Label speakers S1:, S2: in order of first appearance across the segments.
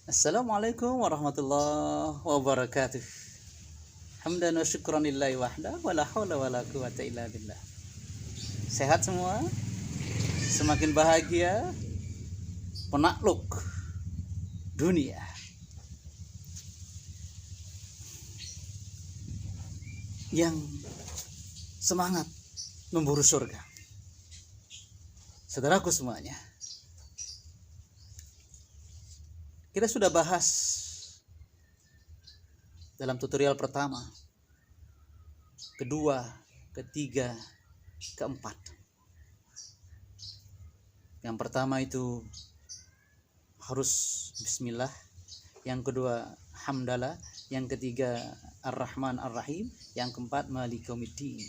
S1: Assalamualaikum warahmatullahi wabarakatuh. Hamdan wa syukran lillahi wahda wa la hawla wa la quwata illa billah. Sehat semua? Semakin bahagia, penakluk dunia. Yang semangat memburu surga. Saudaraku semuanya, kita sudah bahas dalam tutorial pertama, kedua, ketiga, keempat. Yang pertama itu harus bismillah, yang kedua hamdalah, yang ketiga ar-rahman ar-rahim, yang keempat maliki yaumiddin,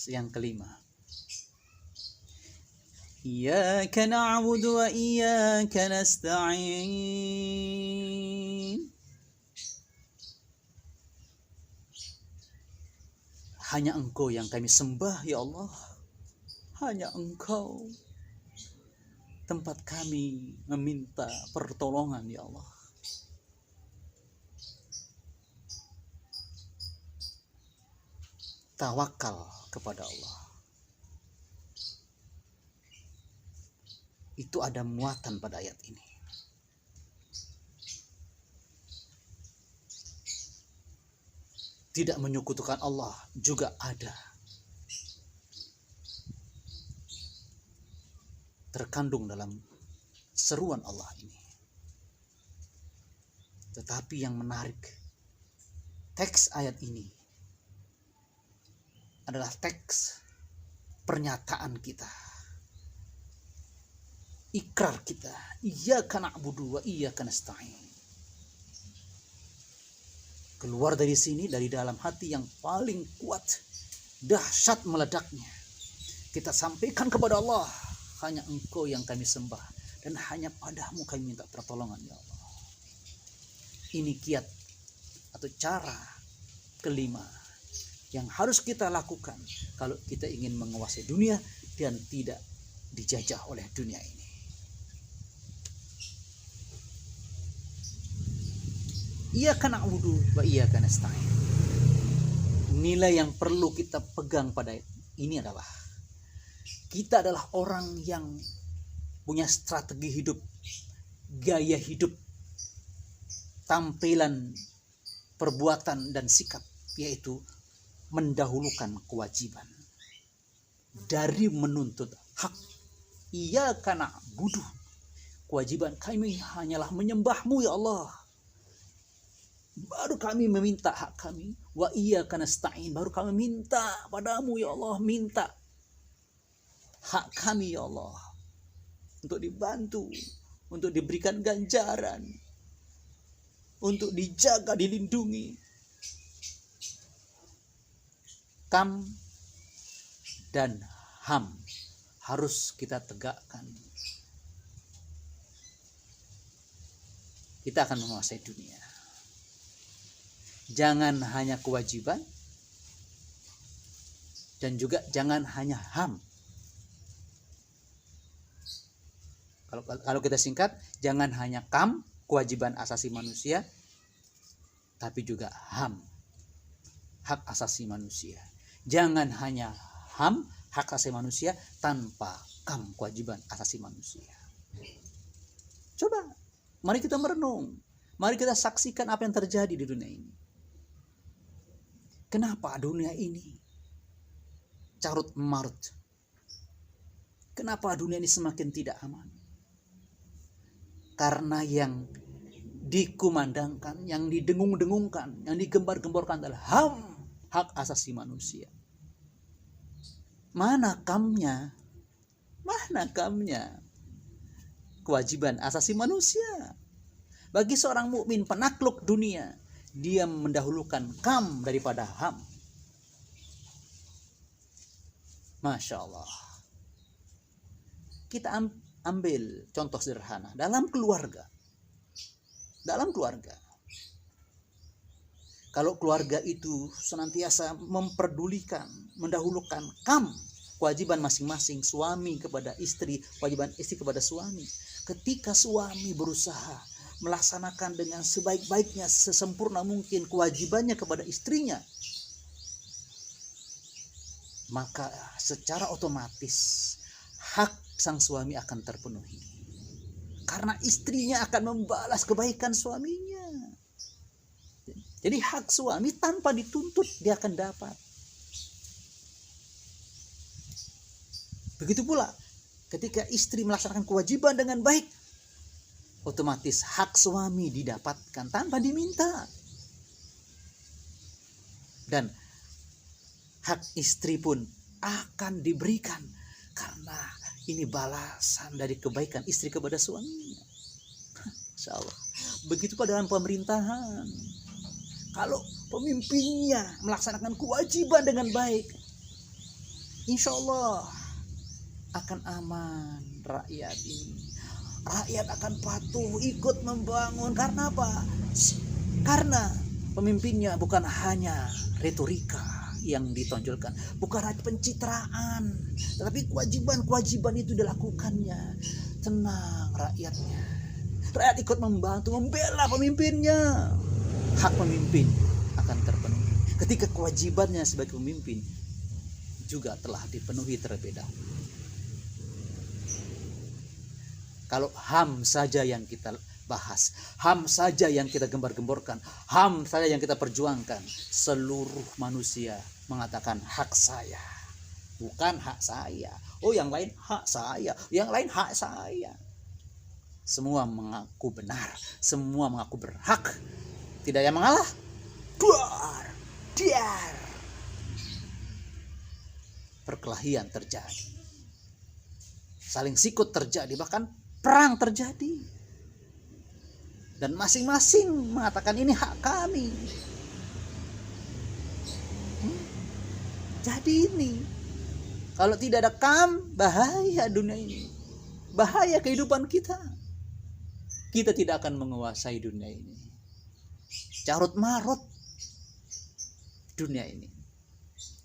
S1: yang kelima iyyaka na'budu wa iyyaka nasta'in. Hanya Engkau yang kami sembah ya Allah. Hanya Engkau tempat kami meminta pertolongan ya Allah. Tawakal kepada Allah. Itu ada muatan pada ayat ini. Tidak menyekutukan Allah juga ada. Terkandung dalam seruan Allah ini. Tetapi yang menarik, teks ayat ini adalah teks pernyataan kita. Ikrar kita, iyyaka na'budu wa iyyaka nasta'in. Keluar dari sini, dari dalam hati yang paling kuat, dahsyat meledaknya. Kita sampaikan kepada Allah, hanya Engkau yang kami sembah, dan hanya padamu kami minta pertolongan ya Allah. Ini kiat atau cara kelima yang harus kita lakukan kalau kita ingin menguasai dunia dan tidak dijajah oleh dunia ini. Iyyaka na'budu wa iyyaka nasta'in. Nilai yang perlu kita pegang pada ini adalah kita adalah orang yang punya strategi hidup, gaya hidup, tampilan, perbuatan dan sikap, yaitu mendahulukan kewajiban dari menuntut hak. Iyyaka na'budu, kewajiban kami hanyalah menyembahmu ya Allah. Baru kami meminta hak kami. Wa iyyaka nasta'in, baru kami minta padamu ya Allah, minta hak kami ya Allah, untuk dibantu, untuk diberikan ganjaran, untuk dijaga, dilindungi. Kam dan ham harus kita tegakkan. Kita akan menguasai dunia. Jangan hanya kewajiban, dan juga jangan hanya ham. Kalau kita singkat, jangan hanya kam, kewajiban asasi manusia, tapi juga ham, hak asasi manusia. Jangan hanya ham, hak asasi manusia, tanpa kam, kewajiban asasi manusia. Coba, mari kita merenung. Mari kita saksikan apa yang terjadi di dunia ini. Kenapa dunia ini carut marut? Kenapa dunia ini semakin tidak aman? Karena yang dikumandangkan, yang didengung-dengungkan, yang digembar-gemborkan adalah HAM, hak asasi manusia. Mana kamnya? Mana kamnya? Kewajiban asasi manusia. Bagi seorang mukmin penakluk dunia, dia mendahulukan kam daripada ham. Masya Allah. Kita ambil contoh sederhana dalam keluarga. Dalam keluarga, kalau keluarga itu senantiasa memperdulikan, mendahulukan kam, kewajiban masing-masing, suami kepada istri, kewajiban istri kepada suami. Ketika suami berusaha melaksanakan dengan sebaik-baiknya, sesempurna mungkin kewajibannya kepada istrinya, maka secara otomatis hak sang suami akan terpenuhi. Karena istrinya akan membalas kebaikan suaminya. Jadi hak suami tanpa dituntut dia akan dapat. Begitu pula ketika istri melaksanakan kewajiban dengan baik, otomatis hak suami didapatkan tanpa diminta. Dan hak istri pun akan diberikan karena ini balasan dari kebaikan istri kepada suaminya. Insya Allah. Begitu pada dalam pemerintahan. Kalau pemimpinnya melaksanakan kewajiban dengan baik, insya Allah akan aman rakyat ini. Rakyat akan patuh ikut membangun. Karena apa? Karena pemimpinnya bukan hanya retorika yang ditonjolkan, bukan hanya pencitraan, tetapi kewajiban itu dilakukannya. Tenang rakyatnya. Rakyat ikut membantu, membela pemimpinnya. Hak pemimpin akan terpenuhi. Ketika kewajibannya sebagai pemimpin juga telah dipenuhi terlebih dahulu. Kalau HAM saja yang kita bahas, HAM saja yang kita gembar-gemborkan, HAM saja yang kita perjuangkan, seluruh manusia mengatakan hak saya, bukan hak saya. Oh, yang lain hak saya, yang lain hak saya. Semua mengaku benar, semua mengaku berhak. Tidak yang mengalah, diar. Perkelahian terjadi, saling sikut terjadi, bahkan perang terjadi. Dan masing-masing mengatakan ini hak kami. Jadi ini, kalau tidak ada KAM, bahaya dunia ini. Bahaya kehidupan kita. Kita tidak akan menguasai dunia ini. Carut marut dunia ini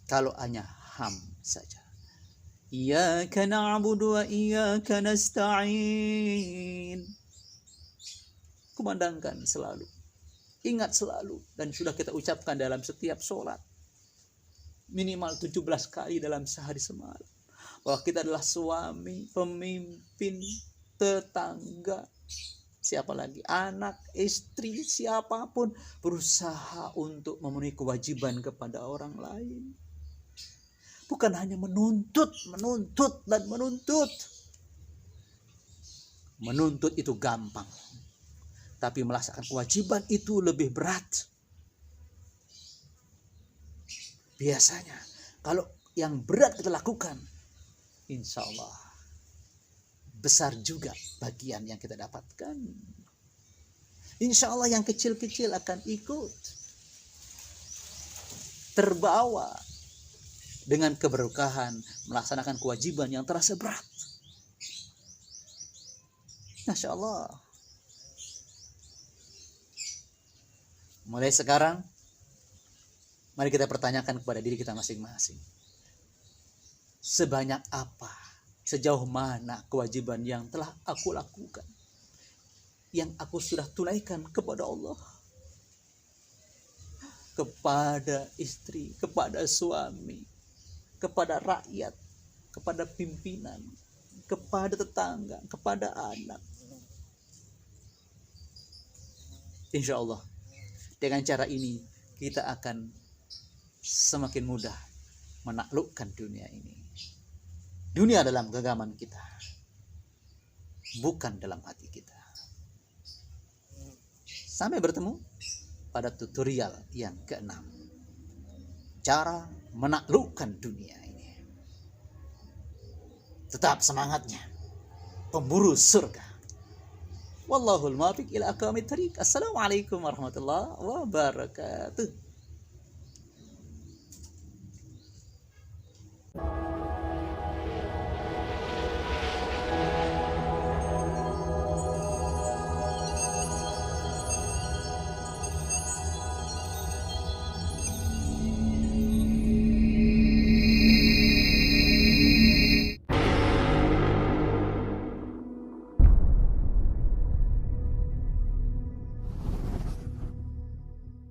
S1: kalau hanya HAM saja. Iyyaka na'budu wa iyyaka nasta'in. Kumandangkan selalu, ingat selalu, dan sudah kita ucapkan dalam setiap sholat minimal 17 kali dalam sehari semalam, bahwa kita adalah suami, pemimpin, tetangga, siapa lagi, anak, istri, siapapun, berusaha untuk memenuhi kewajiban kepada orang lain. Bukan hanya menuntut dan menuntut. Menuntut itu gampang, tapi melaksanakan kewajiban itu lebih berat. Biasanya kalau yang berat kita lakukan, insya Allah besar juga bagian yang kita dapatkan. Insya Allah yang kecil-kecil akan ikut terbawa dengan keberkahan melaksanakan kewajiban yang terasa berat. Masya Allah. Mulai sekarang, mari kita pertanyakan kepada diri kita masing-masing. Sebanyak apa, sejauh mana kewajiban yang telah aku lakukan, yang aku sudah tunaikan kepada Allah, kepada istri, kepada suami, kepada rakyat, kepada pimpinan, kepada tetangga, kepada anak. Insya Allah dengan cara ini kita akan semakin mudah menaklukkan dunia ini. Dunia dalam genggaman kita, bukan dalam hati kita. Sampai bertemu pada tutorial yang ke-6. Cara menaklukkan dunia ini. Tetap semangatnya, pemburu surga. Wallahul muwaffiq ila aqwamit thariq. Assalamualaikum warahmatullahi wabarakatuh.